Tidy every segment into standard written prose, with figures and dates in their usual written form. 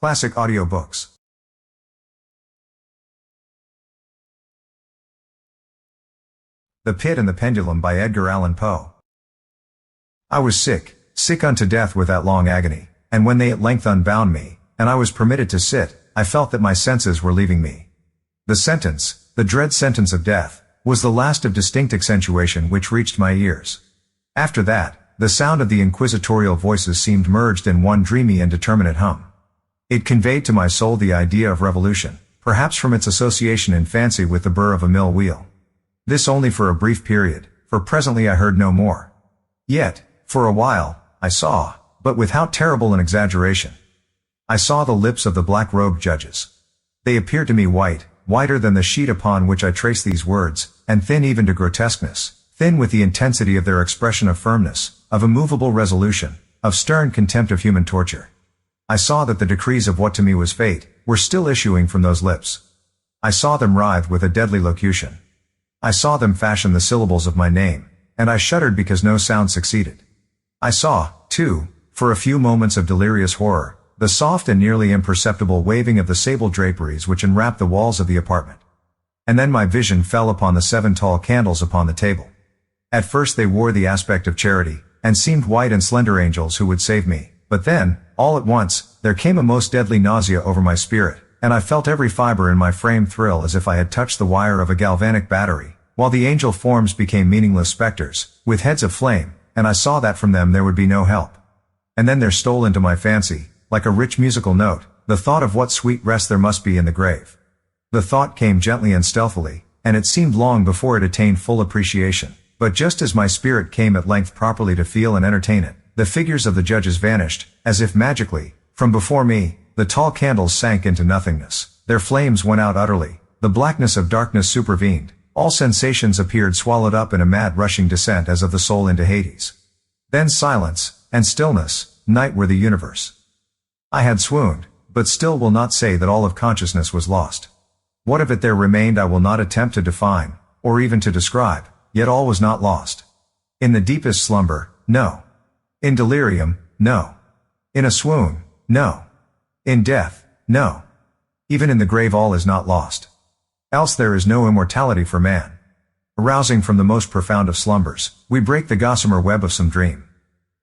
Classic audiobooks. The Pit and the Pendulum by Edgar Allan Poe. I was sick unto death with that long agony, and when they at length unbound me, and I was permitted to sit, I felt that my senses were leaving me. The sentence, the dread sentence of death, was the last of distinct accentuation which reached my ears. After that, the sound of the inquisitorial voices seemed merged in one dreamy and determinate hum. It conveyed to my soul the idea of revolution, perhaps from its association in fancy with the burr of a mill wheel. This only for a brief period, for presently I heard no more. Yet, for a while, I saw, but with how terrible an exaggeration. I saw the lips of the black-robed judges. They appeared to me white, whiter than the sheet upon which I traced these words, and thin even to grotesqueness, thin with the intensity of their expression of firmness, of immovable resolution, of stern contempt of human torture. I saw that the decrees of what to me was fate were still issuing from those lips. I saw them writhe with a deadly locution. I saw them fashion the syllables of my name, and I shuddered because no sound succeeded. I saw, too, for a few moments of delirious horror, the soft and nearly imperceptible waving of the sable draperies which enwrapped the walls of the apartment. And then my vision fell upon the 7 tall candles upon the table. At first they wore the aspect of charity, and seemed white and slender angels who would save me, but then, all at once, there came a most deadly nausea over my spirit, and I felt every fiber in my frame thrill as if I had touched the wire of a galvanic battery, while the angel forms became meaningless specters, with heads of flame, and I saw that from them there would be no help. And then there stole into my fancy, like a rich musical note, the thought of what sweet rest there must be in the grave. The thought came gently and stealthily, and it seemed long before it attained full appreciation, but just as my spirit came at length properly to feel and entertain it, the figures of the judges vanished, as if magically, from before me. The tall candles sank into nothingness, their flames went out utterly, the blackness of darkness supervened, all sensations appeared swallowed up in a mad rushing descent as of the soul into Hades. Then silence, and stillness, night were the universe. I had swooned, but still will not say that all of consciousness was lost. What of it there remained I will not attempt to define, or even to describe, yet all was not lost. In the deepest slumber, no. In delirium, no. In a swoon, no. In death, no. Even in the grave all is not lost. Else there is no immortality for man. Arousing from the most profound of slumbers, we break the gossamer web of some dream.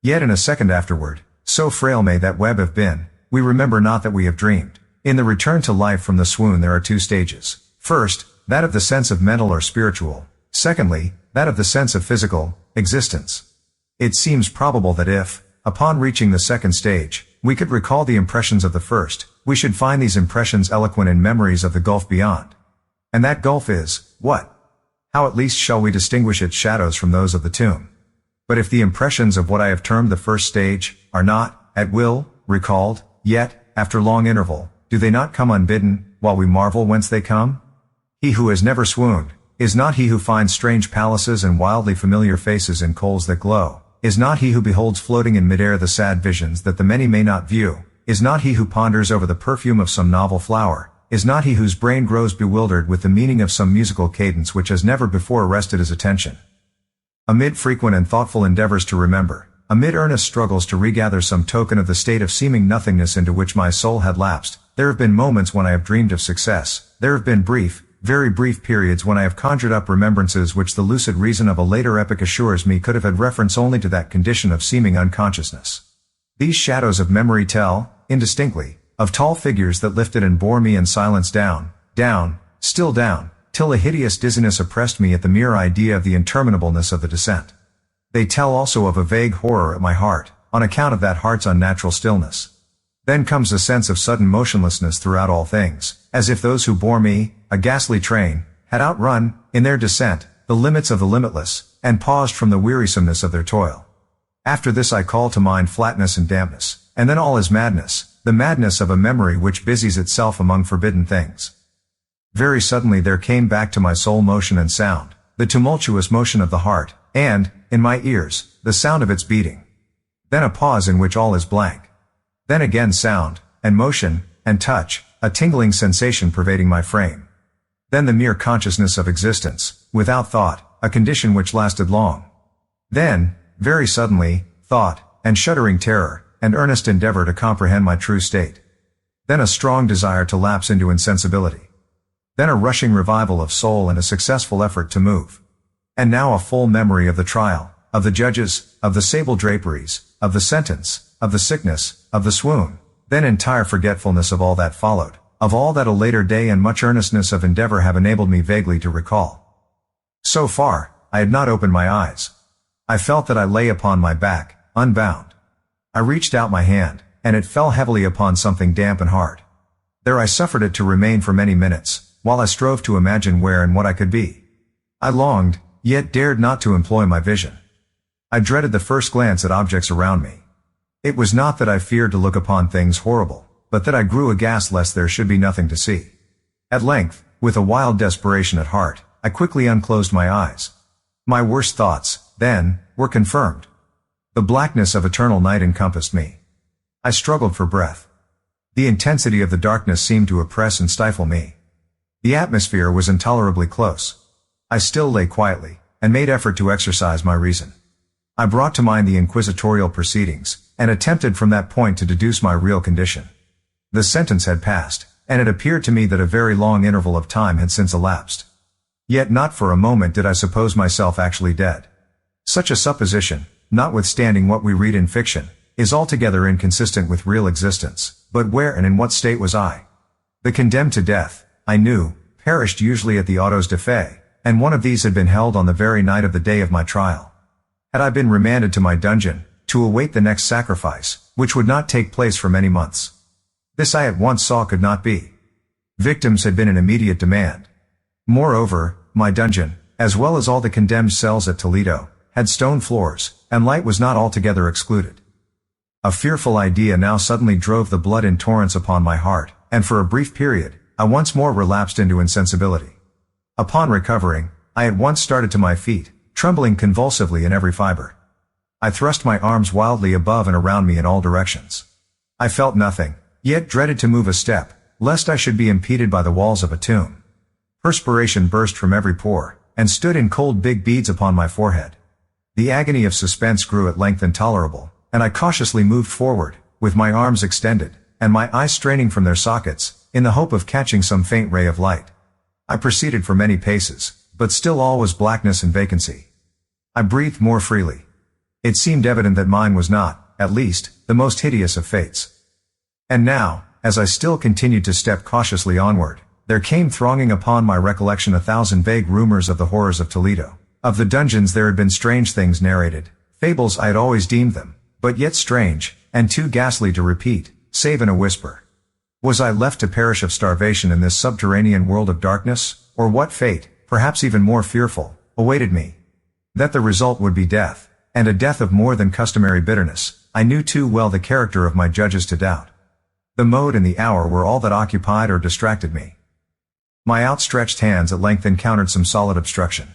Yet in a second afterward, so frail may that web have been, we remember not that we have dreamed. In the return to life from the swoon there are 2 stages. First, that of the sense of mental or spiritual. Secondly, that of the sense of physical existence. It seems probable that if, upon reaching the second stage, we could recall the impressions of the first, we should find these impressions eloquent in memories of the gulf beyond. And that gulf is, what? How at least shall we distinguish its shadows from those of the tomb? But if the impressions of what I have termed the first stage are not, at will, recalled, yet, after long interval, do they not come unbidden, while we marvel whence they come? He who has never swooned, is not he who finds strange palaces and wildly familiar faces in coals that glow, is not he who beholds floating in midair the sad visions that the many may not view, is not he who ponders over the perfume of some novel flower, is not he whose brain grows bewildered with the meaning of some musical cadence which has never before arrested his attention. Amid frequent and thoughtful endeavors to remember, amid earnest struggles to regather some token of the state of seeming nothingness into which my soul had lapsed, there have been moments when I have dreamed of success, there have been brief, very brief periods when I have conjured up remembrances which the lucid reason of a later epoch assures me could have had reference only to that condition of seeming unconsciousness. These shadows of memory tell, indistinctly, of tall figures that lifted and bore me in silence down, down, still down, till a hideous dizziness oppressed me at the mere idea of the interminableness of the descent. They tell also of a vague horror at my heart, on account of that heart's unnatural stillness. Then comes a sense of sudden motionlessness throughout all things, as if those who bore me, a ghastly train, had outrun, in their descent, the limits of the limitless, and paused from the wearisomeness of their toil. After this I call to mind flatness and dampness, and then all is madness, the madness of a memory which busies itself among forbidden things. Very suddenly there came back to my soul motion and sound, the tumultuous motion of the heart, and, in my ears, the sound of its beating. Then a pause in which all is blank. Then again sound, and motion, and touch, a tingling sensation pervading my frame. Then the mere consciousness of existence, without thought, a condition which lasted long. Then, very suddenly, thought, and shuddering terror, and earnest endeavor to comprehend my true state. Then a strong desire to lapse into insensibility. Then a rushing revival of soul and a successful effort to move. And now a full memory of the trial, of the judges, of the sable draperies, of the sentence, of the sickness, of the swoon. Then entire forgetfulness of all that followed, of all that a later day and much earnestness of endeavor have enabled me vaguely to recall. So far, I had not opened my eyes. I felt that I lay upon my back, unbound. I reached out my hand, and it fell heavily upon something damp and hard. There I suffered it to remain for many minutes, while I strove to imagine where and what I could be. I longed, yet dared not to employ my vision. I dreaded the first glance at objects around me. It was not that I feared to look upon things horrible, but that I grew aghast lest there should be nothing to see. At length, with a wild desperation at heart, I quickly unclosed my eyes. My worst thoughts, then, were confirmed. The blackness of eternal night encompassed me. I struggled for breath. The intensity of the darkness seemed to oppress and stifle me. The atmosphere was intolerably close. I still lay quietly, and made effort to exercise my reason. I brought to mind the inquisitorial proceedings, and attempted from that point to deduce my real condition. The sentence had passed, and it appeared to me that a very long interval of time had since elapsed. Yet not for a moment did I suppose myself actually dead. Such a supposition, notwithstanding what we read in fiction, is altogether inconsistent with real existence. But where and in what state was I? The condemned to death, I knew, perished usually at the autos de fe, and one of these had been held on the very night of the day of my trial. Had I been remanded to my dungeon, to await the next sacrifice, which would not take place for many months? This I at once saw could not be. Victims had been in immediate demand. Moreover, my dungeon, as well as all the condemned cells at Toledo, had stone floors, and light was not altogether excluded. A fearful idea now suddenly drove the blood in torrents upon my heart, and for a brief period, I once more relapsed into insensibility. Upon recovering, I at once started to my feet, trembling convulsively in every fiber. I thrust my arms wildly above and around me in all directions. I felt nothing, yet dreaded to move a step, lest I should be impeded by the walls of a tomb. Perspiration burst from every pore, and stood in cold big beads upon my forehead. The agony of suspense grew at length intolerable, and I cautiously moved forward, with my arms extended, and my eyes straining from their sockets, in the hope of catching some faint ray of light. I proceeded for many paces, but still all was blackness and vacancy. I breathed more freely. It seemed evident that mine was not, at least, the most hideous of fates. And now, as I still continued to step cautiously onward, there came thronging upon my recollection 1,000 vague rumors of the horrors of Toledo. Of the dungeons there had been strange things narrated, fables I had always deemed them, but yet strange, and too ghastly to repeat, save in a whisper. Was I left to perish of starvation in this subterranean world of darkness, or what fate, perhaps even more fearful, awaited me? That the result would be death, and a death of more than customary bitterness, I knew too well the character of my judges to doubt. The mode and the hour were all that occupied or distracted me. My outstretched hands at length encountered some solid obstruction.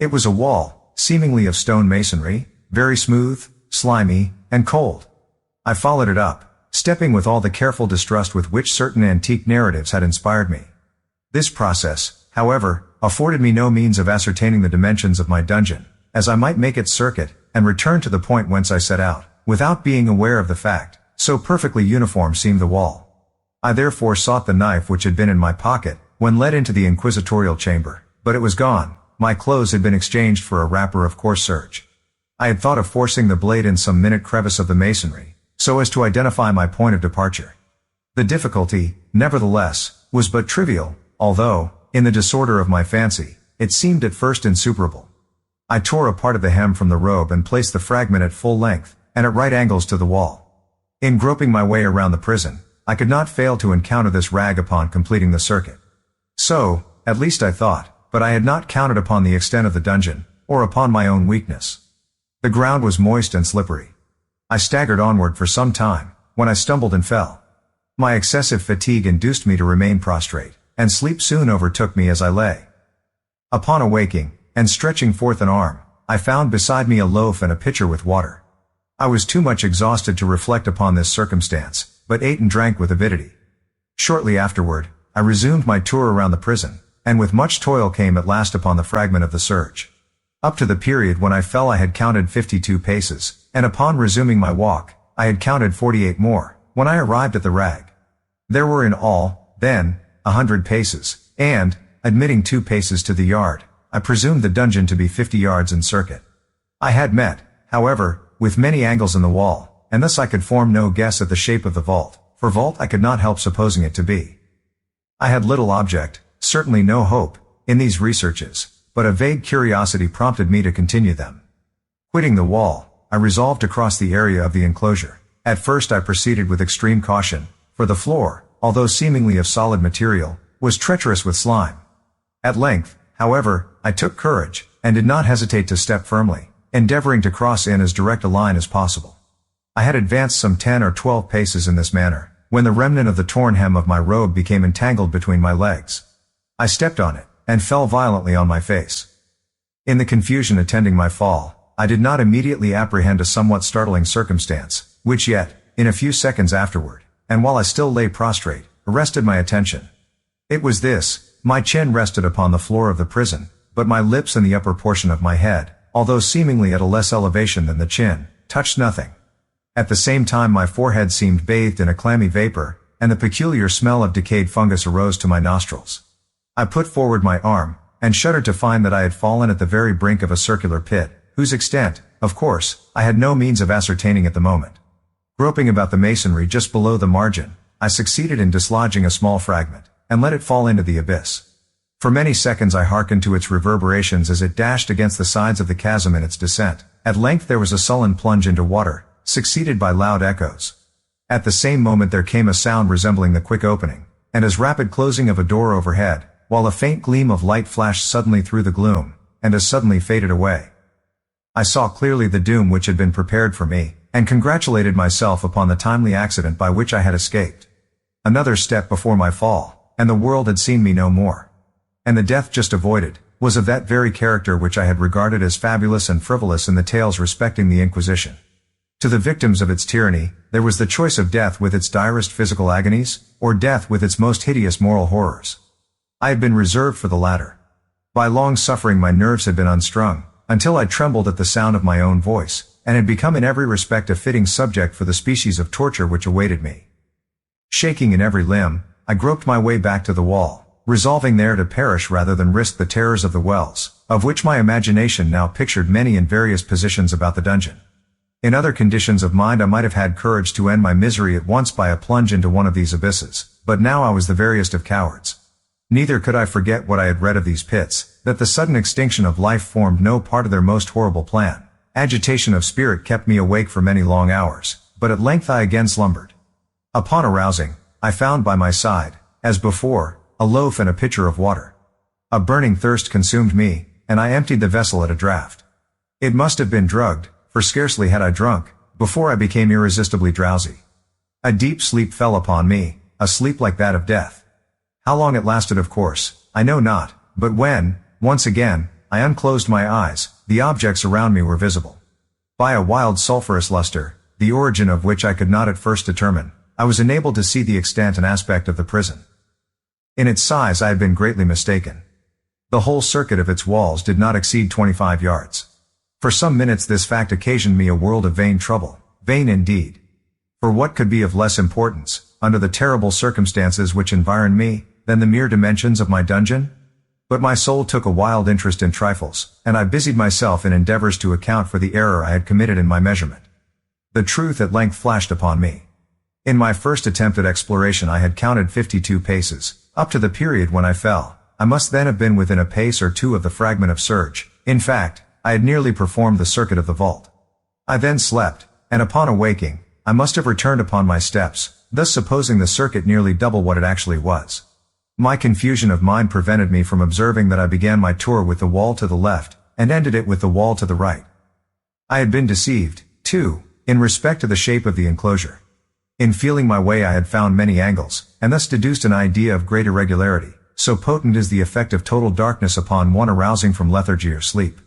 It was a wall, seemingly of stone masonry, very smooth, slimy, and cold. I followed it up, stepping with all the careful distrust with which certain antique narratives had inspired me. This process, however, afforded me no means of ascertaining the dimensions of my dungeon, as I might make its circuit, and return to the point whence I set out, without being aware of the fact, so perfectly uniform seemed the wall. I therefore sought the knife which had been in my pocket, when led into the inquisitorial chamber, but it was gone. My clothes had been exchanged for a wrapper of coarse serge. I had thought of forcing the blade in some minute crevice of the masonry, so as to identify my point of departure. The difficulty, nevertheless, was but trivial, although, in the disorder of my fancy, it seemed at first insuperable. I tore a part of the hem from the robe and placed the fragment at full length, and at right angles to the wall. In groping my way around the prison, I could not fail to encounter this rag upon completing the circuit. So, at least I thought, but I had not counted upon the extent of the dungeon, or upon my own weakness. The ground was moist and slippery. I staggered onward for some time, when I stumbled and fell. My excessive fatigue induced me to remain prostrate, and sleep soon overtook me as I lay. Upon awaking, and stretching forth an arm, I found beside me a loaf and a pitcher with water. I was too much exhausted to reflect upon this circumstance, but ate and drank with avidity. Shortly afterward, I resumed my tour around the prison, and with much toil came at last upon the fragment of the serge. Up to the period when I fell I had counted 52 paces, and upon resuming my walk, I had counted 48 more, when I arrived at the rag. There were in all, then, 100 paces, and, admitting 2 paces to the yard, I presumed the dungeon to be 50 yards in circuit. I had met, however, with many angles in the wall, and thus I could form no guess at the shape of the vault, for vault I could not help supposing it to be. I had little object, certainly no hope, in these researches, but a vague curiosity prompted me to continue them. Quitting the wall, I resolved to cross the area of the enclosure. At first I proceeded with extreme caution, for the floor, although seemingly of solid material, was treacherous with slime. At length, however, I took courage, and did not hesitate to step firmly, endeavoring to cross in as direct a line as possible. I had advanced some 10 or 12 paces in this manner, when the remnant of the torn hem of my robe became entangled between my legs. I stepped on it, and fell violently on my face. In the confusion attending my fall, I did not immediately apprehend a somewhat startling circumstance, which yet, in a few seconds afterward, and while I still lay prostrate, arrested my attention. It was this: my chin rested upon the floor of the prison, but my lips and the upper portion of my head, although seemingly at a less elevation than the chin, touched nothing. At the same time my forehead seemed bathed in a clammy vapor, and the peculiar smell of decayed fungus arose to my nostrils. I put forward my arm, and shuddered to find that I had fallen at the very brink of a circular pit, whose extent, of course, I had no means of ascertaining at the moment. Groping about the masonry just below the margin, I succeeded in dislodging a small fragment, and let it fall into the abyss. For many seconds I hearkened to its reverberations as it dashed against the sides of the chasm in its descent. At length there was a sullen plunge into water, succeeded by loud echoes. At the same moment there came a sound resembling the quick opening, and as rapid closing of a door overhead, while a faint gleam of light flashed suddenly through the gloom, and as suddenly faded away. I saw clearly the doom which had been prepared for me, and congratulated myself upon the timely accident by which I had escaped. Another step before my fall, and the world had seen me no more. And the death just avoided, was of that very character which I had regarded as fabulous and frivolous in the tales respecting the Inquisition. To the victims of its tyranny, there was the choice of death with its direst physical agonies, or death with its most hideous moral horrors. I had been reserved for the latter. By long suffering my nerves had been unstrung, until I trembled at the sound of my own voice, and had become in every respect a fitting subject for the species of torture which awaited me. Shaking in every limb, I groped my way back to the wall, resolving there to perish rather than risk the terrors of the wells, of which my imagination now pictured many in various positions about the dungeon. In other conditions of mind I might have had courage to end my misery at once by a plunge into one of these abysses, but now I was the veriest of cowards. Neither could I forget what I had read of these pits, that the sudden extinction of life formed no part of their most horrible plan. Agitation of spirit kept me awake for many long hours, but at length I again slumbered. Upon arousing, I found by my side, as before, a loaf and a pitcher of water. A burning thirst consumed me, and I emptied the vessel at a draught. It must have been drugged, for scarcely had I drunk, before I became irresistibly drowsy. A deep sleep fell upon me, a sleep like that of death. How long it lasted, of course, I know not, but when, once again, I unclosed my eyes, the objects around me were visible. By a wild sulphurous luster, the origin of which I could not at first determine, I was enabled to see the extent and aspect of the prison. In its size I had been greatly mistaken. The whole circuit of its walls did not exceed 25 yards. For some minutes this fact occasioned me a world of vain trouble, vain indeed. For what could be of less importance, under the terrible circumstances which environed me, than the mere dimensions of my dungeon? But my soul took a wild interest in trifles, and I busied myself in endeavors to account for the error I had committed in my measurement. The truth at length flashed upon me. In my first attempt at exploration I had counted 52 paces, up to the period when I fell. I must then have been within a pace or two of the fragment of serge. In fact, I had nearly performed the circuit of the vault. I then slept, and upon awaking, I must have returned upon my steps, thus supposing the circuit nearly double what it actually was. My confusion of mind prevented me from observing that I began my tour with the wall to the left, and ended it with the wall to the right. I had been deceived, too, in respect to the shape of the enclosure. In feeling my way I had found many angles, and thus deduced an idea of great irregularity, so potent is the effect of total darkness upon one arousing from lethargy or sleep.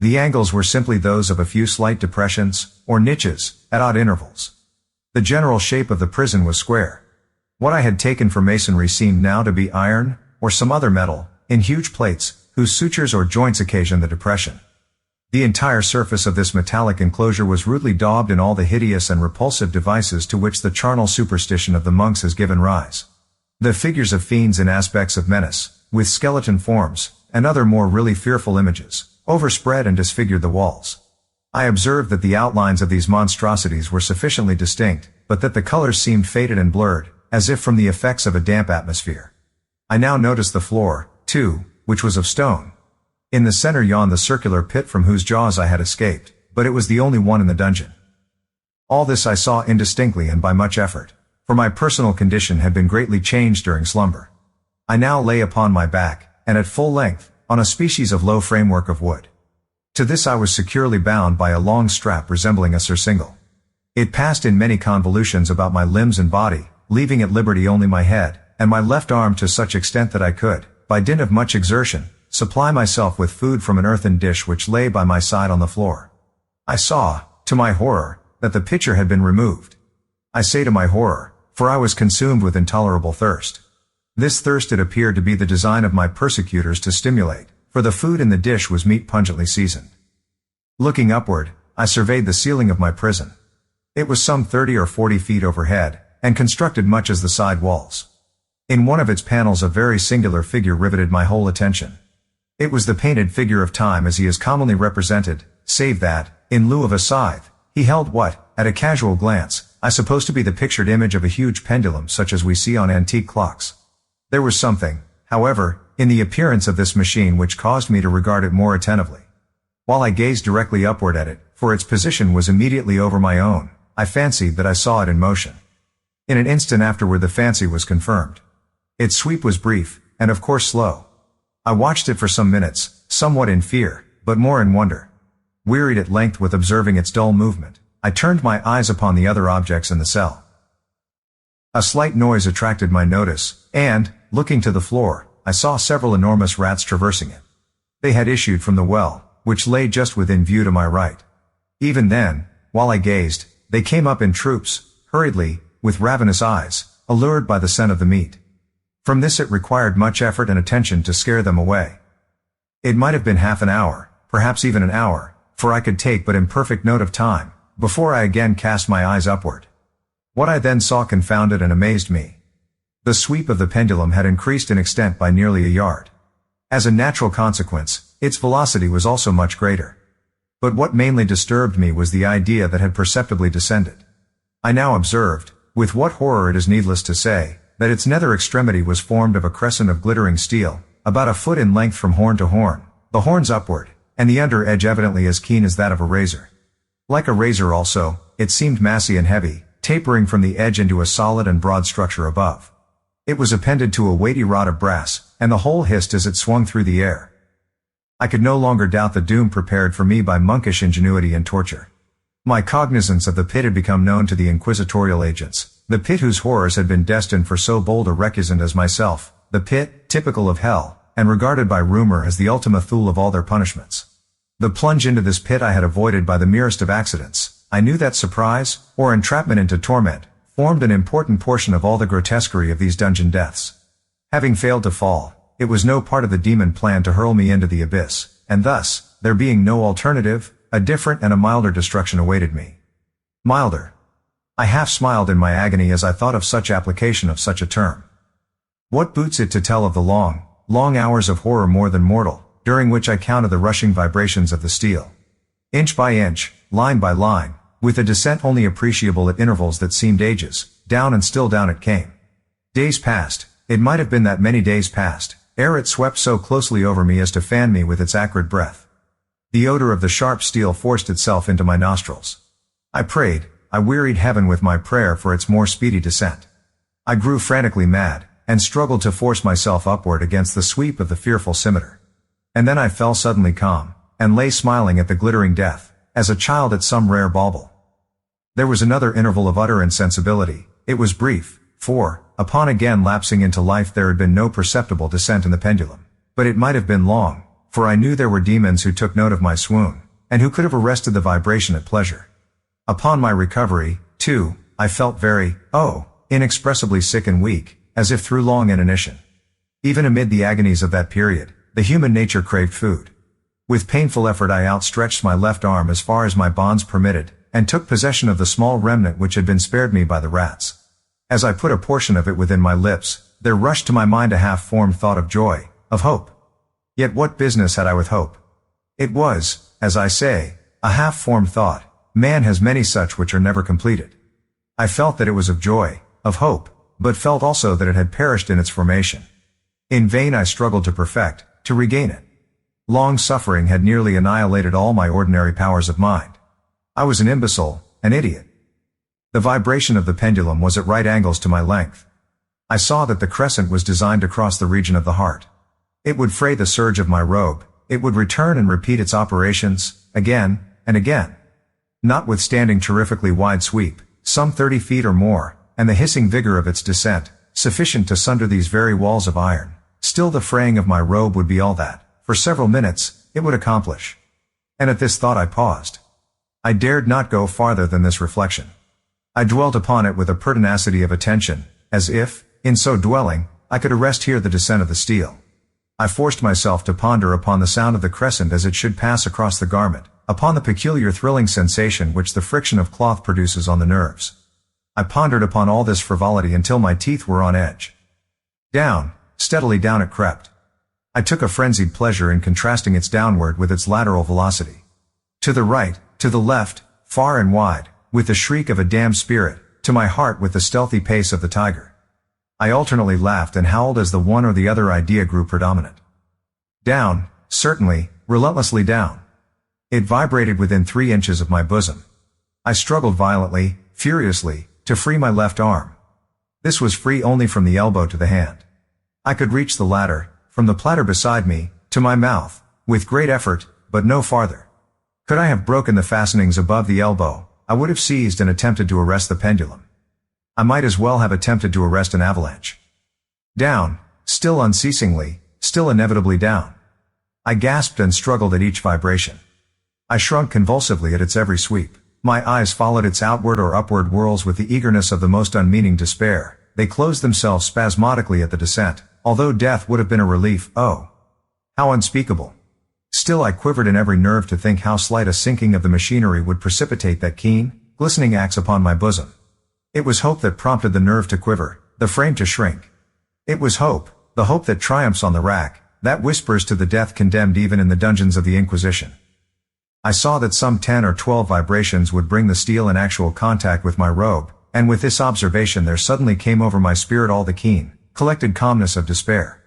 The angles were simply those of a few slight depressions, or niches, at odd intervals. The general shape of the prison was square. What I had taken for masonry seemed now to be iron, or some other metal, in huge plates, whose sutures or joints occasioned the depression. The entire surface of this metallic enclosure was rudely daubed in all the hideous and repulsive devices to which the charnel superstition of the monks has given rise. The figures of fiends in aspects of menace, with skeleton forms, and other more really fearful images, overspread and disfigured the walls. I observed that the outlines of these monstrosities were sufficiently distinct, but that the colors seemed faded and blurred, as if from the effects of a damp atmosphere. I now noticed the floor, too, which was of stone. In the center yawned the circular pit from whose jaws I had escaped, but it was the only one in the dungeon. All this I saw indistinctly and by much effort, for my personal condition had been greatly changed during slumber. I now lay upon my back, and at full length, on a species of low framework of wood. To this I was securely bound by a long strap resembling a surcingle. It passed in many convolutions about my limbs and body, leaving at liberty only my head, and my left arm to such extent that I could, by dint of much exertion, supply myself with food from an earthen dish which lay by my side on the floor. I saw, to my horror, that the pitcher had been removed. I say to my horror, for I was consumed with intolerable thirst. This thirst it appeared to be the design of my persecutors to stimulate, for the food in the dish was meat pungently seasoned. Looking upward, I surveyed the ceiling of my prison. It was some 30 or 40 feet overhead, and constructed much as the side walls. In one of its panels a very singular figure riveted my whole attention. It was the painted figure of Time as he is commonly represented, save that, in lieu of a scythe, he held what, at a casual glance, I supposed to be the pictured image of a huge pendulum such as we see on antique clocks. There was something, however, in the appearance of this machine which caused me to regard it more attentively. While I gazed directly upward at it, for its position was immediately over my own, I fancied that I saw it in motion. In an instant afterward the fancy was confirmed. Its sweep was brief, and of course slow. I watched it for some minutes, somewhat in fear, but more in wonder. Wearied at length with observing its dull movement, I turned my eyes upon the other objects in the cell. A slight noise attracted my notice, and, looking to the floor, I saw several enormous rats traversing it. They had issued from the well, which lay just within view to my right. Even then, while I gazed, they came up in troops, hurriedly, with ravenous eyes, allured by the scent of the meat. From this it required much effort and attention to scare them away. It might have been half an hour, perhaps even an hour, for I could take but imperfect note of time, before I again cast my eyes upward. What I then saw confounded and amazed me. The sweep of the pendulum had increased in extent by nearly a yard. As a natural consequence, its velocity was also much greater. But what mainly disturbed me was the idea that had perceptibly descended. I now observed, with what horror it is needless to say, that its nether extremity was formed of a crescent of glittering steel, about a foot in length from horn to horn, the horns upward, and the under edge evidently as keen as that of a razor. Like a razor also, it seemed massy and heavy, tapering from the edge into a solid and broad structure above. It was appended to a weighty rod of brass, and the whole hissed as it swung through the air. I could no longer doubt the doom prepared for me by monkish ingenuity and torture. My cognizance of the pit had become known to the inquisitorial agents, the pit whose horrors had been destined for so bold a recusant as myself, the pit, typical of hell, and regarded by rumor as the ultima thule of all their punishments. The plunge into this pit I had avoided by the merest of accidents. I knew that surprise, or entrapment into torment, formed an important portion of all the grotesquerie of these dungeon deaths. Having failed to fall, it was no part of the demon plan to hurl me into the abyss, and thus, there being no alternative, a different and a milder destruction awaited me. Milder. I half smiled in my agony as I thought of such application of such a term. What boots it to tell of the long, long hours of horror more than mortal, during which I counted the rushing vibrations of the steel. Inch by inch, line by line, with a descent only appreciable at intervals that seemed ages, down and still down it came. Days passed, it might have been that many days passed, ere it swept so closely over me as to fan me with its acrid breath. The odor of the sharp steel forced itself into my nostrils. I prayed, I wearied heaven with my prayer for its more speedy descent. I grew frantically mad, and struggled to force myself upward against the sweep of the fearful scimitar. And then I fell suddenly calm, and lay smiling at the glittering death, as a child at some rare bauble. There was another interval of utter insensibility. It was brief, for, upon again lapsing into life there had been no perceptible descent in the pendulum. But it might have been long, for I knew there were demons who took note of my swoon, and who could have arrested the vibration at pleasure. Upon my recovery, too, I felt very, inexpressibly sick and weak, as if through long inanition. Even amid the agonies of that period, the human nature craved food. With painful effort I outstretched my left arm as far as my bonds permitted, and took possession of the small remnant which had been spared me by the rats. As I put a portion of it within my lips, there rushed to my mind a half-formed thought of joy, of hope. Yet what business had I with hope? It was, as I say, a half-formed thought. Man has many such which are never completed. I felt that it was of joy, of hope, but felt also that it had perished in its formation. In vain I struggled to perfect, to regain it. Long suffering had nearly annihilated all my ordinary powers of mind. I was an imbecile, an idiot. The vibration of the pendulum was at right angles to my length. I saw that the crescent was designed to cross the region of the heart. It would fray the serge of my robe, it would return and repeat its operations, again, and again. Notwithstanding terrifically wide sweep, some 30 feet or more, and the hissing vigor of its descent, sufficient to sunder these very walls of iron, still the fraying of my robe would be all that, for several minutes, it would accomplish. And at this thought I paused. I dared not go farther than this reflection. I dwelt upon it with a pertinacity of attention, as if, in so dwelling, I could arrest here the descent of the steel. I forced myself to ponder upon the sound of the crescent as it should pass across the garment, upon the peculiar thrilling sensation which the friction of cloth produces on the nerves. I pondered upon all this frivolity until my teeth were on edge. Down, steadily down it crept. I took a frenzied pleasure in contrasting its downward with its lateral velocity. To the right, to the left, far and wide, with the shriek of a damned spirit, to my heart with the stealthy pace of the tiger. I alternately laughed and howled as the one or the other idea grew predominant. Down, certainly, relentlessly down. It vibrated within 3 inches of my bosom. I struggled violently, furiously, to free my left arm. This was free only from the elbow to the hand. I could reach the latter, from the platter beside me, to my mouth, with great effort, but no farther. Could I have broken the fastenings above the elbow, I would have seized and attempted to arrest the pendulum. I might as well have attempted to arrest an avalanche. Down, still unceasingly, still inevitably down. I gasped and struggled at each vibration. I shrunk convulsively at its every sweep. My eyes followed its outward or upward whirls with the eagerness of the most unmeaning despair. They closed themselves spasmodically at the descent, although death would have been a relief. Oh, how unspeakable. Still I quivered in every nerve to think how slight a sinking of the machinery would precipitate that keen, glistening axe upon my bosom. It was hope that prompted the nerve to quiver, the frame to shrink. It was hope, the hope that triumphs on the rack, that whispers to the death condemned even in the dungeons of the Inquisition. I saw that some 10 or 12 vibrations would bring the steel in actual contact with my robe, and with this observation there suddenly came over my spirit all the keen, collected calmness of despair.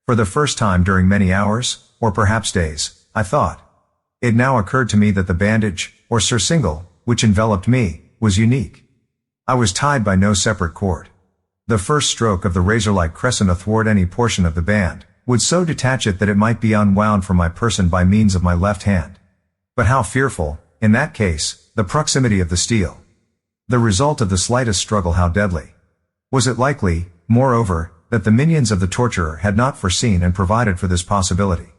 For the first time during many hours, or perhaps days, I thought. It now occurred to me that the bandage, or surcingle, which enveloped me, was unique. I was tied by no separate cord. The first stroke of the razor-like crescent athwart any portion of the band would so detach it that it might be unwound from my person by means of my left hand. But how fearful, in that case, the proximity of the steel. The result of the slightest struggle how deadly. Was it likely, moreover, that the minions of the torturer had not foreseen and provided for this possibility?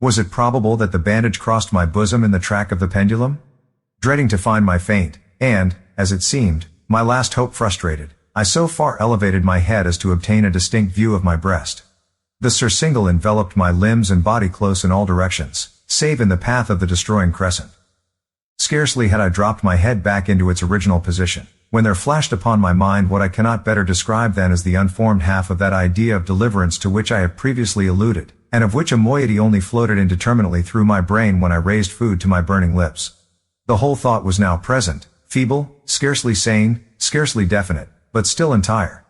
Was it probable that the bandage crossed my bosom in the track of the pendulum? Dreading to find my faint, and, as it seemed, my last hope frustrated, I so far elevated my head as to obtain a distinct view of my breast. The surcingle enveloped my limbs and body close in all directions, save in the path of the destroying crescent. Scarcely had I dropped my head back into its original position, when there flashed upon my mind what I cannot better describe than as the unformed half of that idea of deliverance to which I have previously alluded, and of which a moiety only floated indeterminately through my brain when I raised food to my burning lips. The whole thought was now present, feeble, scarcely sane, scarcely definite, but still entire.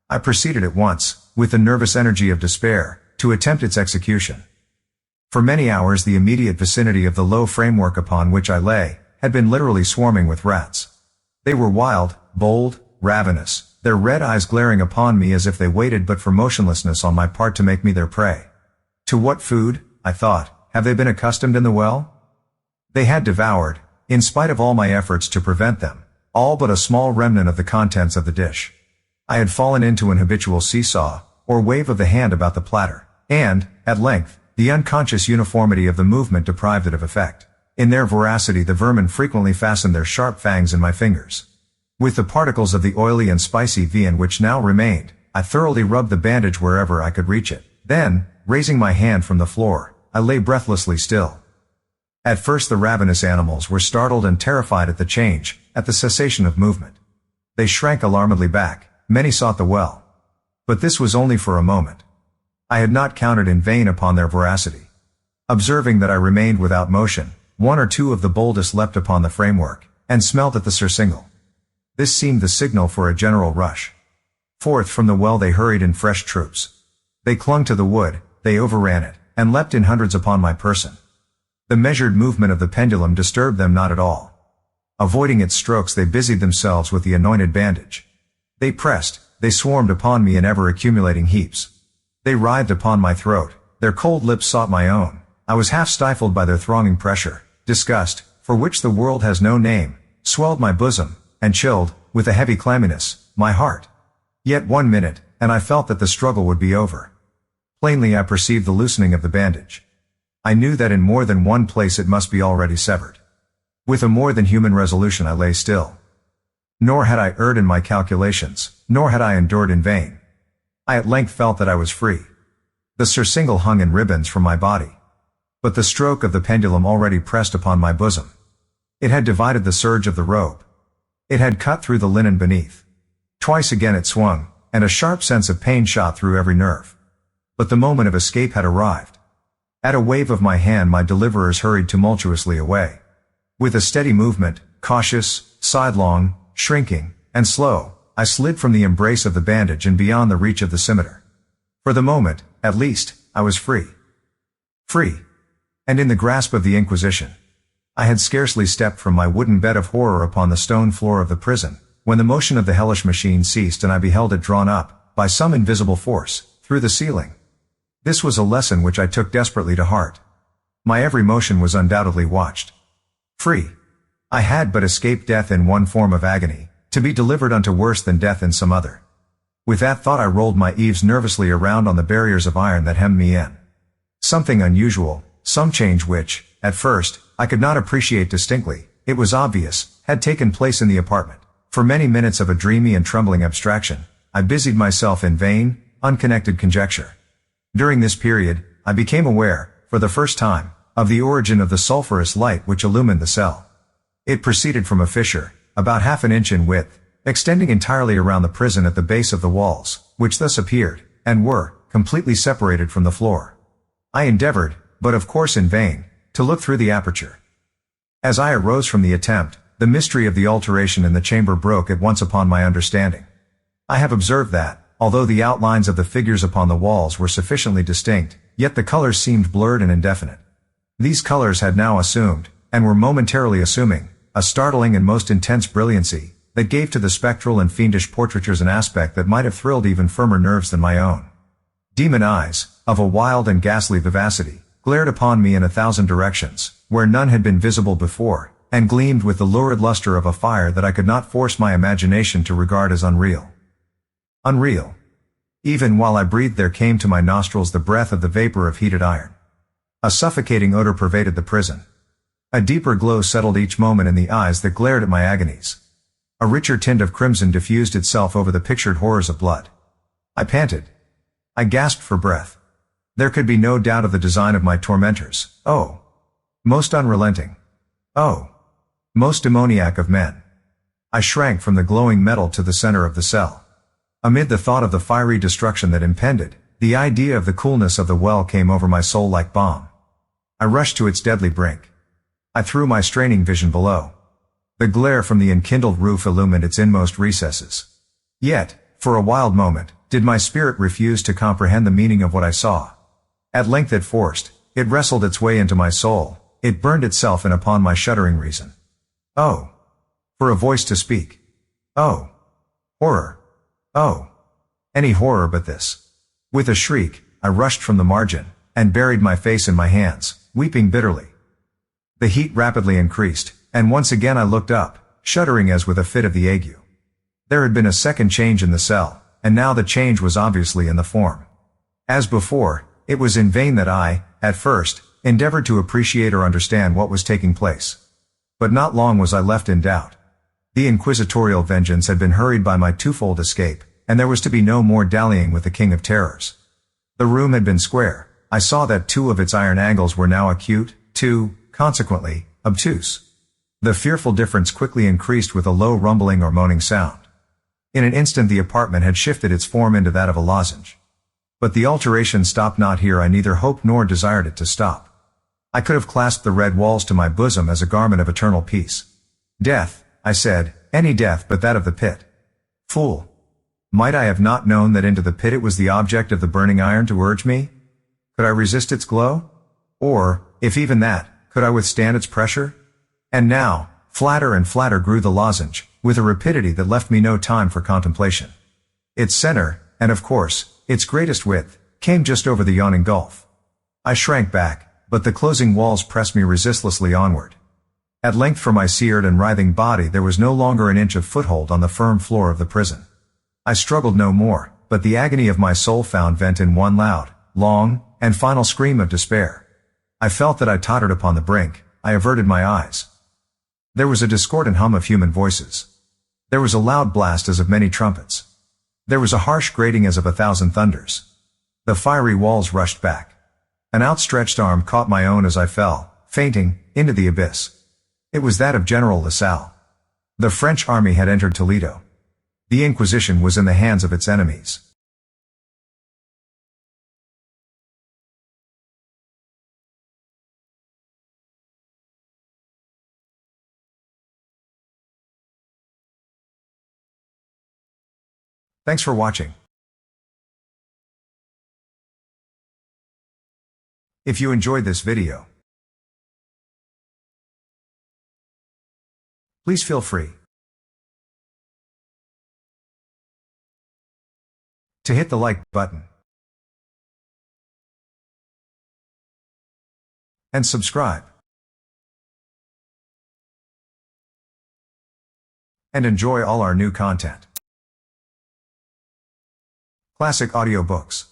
I proceeded at once, with the nervous energy of despair, to attempt its execution. For many hours the immediate vicinity of the low framework upon which I lay, had been literally swarming with rats. They were wild, bold, ravenous, their red eyes glaring upon me as if they waited but for motionlessness on my part to make me their prey. To what food, I thought, have they been accustomed in the well? They had devoured, in spite of all my efforts to prevent them, all but a small remnant of the contents of the dish. I had fallen into an habitual seesaw, or wave of the hand about the platter, and, at length, the unconscious uniformity of the movement deprived it of effect. In their voracity the vermin frequently fastened their sharp fangs in my fingers. With the particles of the oily and spicy viand which now remained, I thoroughly rubbed the bandage wherever I could reach it. Then, raising my hand from the floor, I lay breathlessly still. At first the ravenous animals were startled and terrified at the change, at the cessation of movement. They shrank alarmedly back, many sought the well. But this was only for a moment. I had not counted in vain upon their voracity. Observing that I remained without motion, one or two of the boldest leapt upon the framework, and smelt at the surcingle. This seemed the signal for a general rush. Forth from the well they hurried in fresh troops. They clung to the wood, they overran it, and leapt in hundreds upon my person. The measured movement of the pendulum disturbed them not at all. Avoiding its strokes they busied themselves with the anointed bandage. They pressed, they swarmed upon me in ever-accumulating heaps. They writhed upon my throat, their cold lips sought my own. I was half stifled by their thronging pressure. Disgust, for which the world has no name, swelled my bosom, and chilled, with a heavy clamminess, my heart. Yet 1 minute, and I felt that the struggle would be over. Plainly I perceived the loosening of the bandage. I knew that in more than one place it must be already severed. With a more than human resolution I lay still. Nor had I erred in my calculations, nor had I endured in vain. I at length felt that I was free. The surcingle hung in ribbons from my body. But the stroke of the pendulum already pressed upon my bosom. It had divided the serge of the robe. It had cut through the linen beneath. Twice again it swung, and a sharp sense of pain shot through every nerve. But the moment of escape had arrived. At a wave of my hand my deliverers hurried tumultuously away. With a steady movement, cautious, sidelong, shrinking, and slow, I slid from the embrace of the bandage and beyond the reach of the scimitar. For the moment, at least, I was free. Free. And in the grasp of the Inquisition. I had scarcely stepped from my wooden bed of horror upon the stone floor of the prison, when the motion of the hellish machine ceased and I beheld it drawn up, by some invisible force, through the ceiling. This was a lesson which I took desperately to heart. My every motion was undoubtedly watched. Free. I had but escaped death in one form of agony, to be delivered unto worse than death in some other. With that thought I rolled my eaves nervously around on the barriers of iron that hemmed me in. Something unusual, some change which, at first, I could not appreciate distinctly, it was obvious, had taken place in the apartment. For many minutes of a dreamy and trembling abstraction, I busied myself in vain, unconnected conjecture. During this period, I became aware, for the first time, of the origin of the sulphurous light which illumined the cell. It proceeded from a fissure, about half an inch in width, extending entirely around the prison at the base of the walls, which thus appeared, and were, completely separated from the floor. I endeavored, but of course in vain, to look through the aperture. As I arose from the attempt, the mystery of the alteration in the chamber broke at once upon my understanding. I have observed that, although the outlines of the figures upon the walls were sufficiently distinct, yet the colors seemed blurred and indefinite. These colors had now assumed, and were momentarily assuming, a startling and most intense brilliancy, that gave to the spectral and fiendish portraitures an aspect that might have thrilled even firmer nerves than my own. Demon eyes, of a wild and ghastly vivacity, glared upon me in 1,000 directions, where none had been visible before, and gleamed with the lurid luster of a fire that I could not force my imagination to regard as unreal. Unreal. Even while I breathed there came to my nostrils the breath of the vapor of heated iron. A suffocating odor pervaded the prison. A deeper glow settled each moment in the eyes that glared at my agonies. A richer tint of crimson diffused itself over the pictured horrors of blood. I panted. I gasped for breath. There could be no doubt of the design of my tormentors. Oh! Most unrelenting. Oh! Most demoniac of men. I shrank from the glowing metal to the center of the cell. Amid the thought of the fiery destruction that impended, the idea of the coolness of the well came over my soul like balm. I rushed to its deadly brink. I threw my straining vision below. The glare from the enkindled roof illumined its inmost recesses. Yet, for a wild moment, did my spirit refuse to comprehend the meaning of what I saw. At length it forced, it wrestled its way into my soul, it burned itself in upon my shuddering reason. Oh! For a voice to speak. Oh! Horror! Oh! Any horror but this. With a shriek, I rushed from the margin, and buried my face in my hands, weeping bitterly. The heat rapidly increased, and once again I looked up, shuddering as with a fit of the ague. There had been a second change in the cell, and now the change was obviously in the form. As before, it was in vain that I, at first, endeavored to appreciate or understand what was taking place. But not long was I left in doubt. The inquisitorial vengeance had been hurried by my twofold escape, and there was to be no more dallying with the King of Terrors. The room had been square. I saw that 2 of its iron angles were now acute, 2, consequently, obtuse. The fearful difference quickly increased with a low rumbling or moaning sound. In an instant the apartment had shifted its form into that of a lozenge. But the alteration stopped not here. I neither hoped nor desired it to stop. I could have clasped the red walls to my bosom as a garment of eternal peace. Death, I said, any death but that of the pit. Fool! Might I have not known that into the pit it was the object of the burning iron to urge me? Could I resist its glow? Or, if even that, could I withstand its pressure? And now, flatter and flatter grew the lozenge, with a rapidity that left me no time for contemplation. Its center, and of course, its greatest width, came just over the yawning gulf. I shrank back, but the closing walls pressed me resistlessly onward. At length for my seared and writhing body there was no longer an inch of foothold on the firm floor of the prison. I struggled no more, but the agony of my soul found vent in one loud, long, and final scream of despair. I felt that I tottered upon the brink. I averted my eyes. There was a discordant hum of human voices. There was a loud blast as of many trumpets. There was a harsh grating as of 1,000 thunders. The fiery walls rushed back. An outstretched arm caught my own as I fell, fainting, into the abyss. It was that of General Lassalle. The French army had entered Toledo. The Inquisition was in the hands of its enemies. Thanks for watching. If you enjoyed this video, please feel free to hit the like button and subscribe. And enjoy all our new content. Classic audiobooks.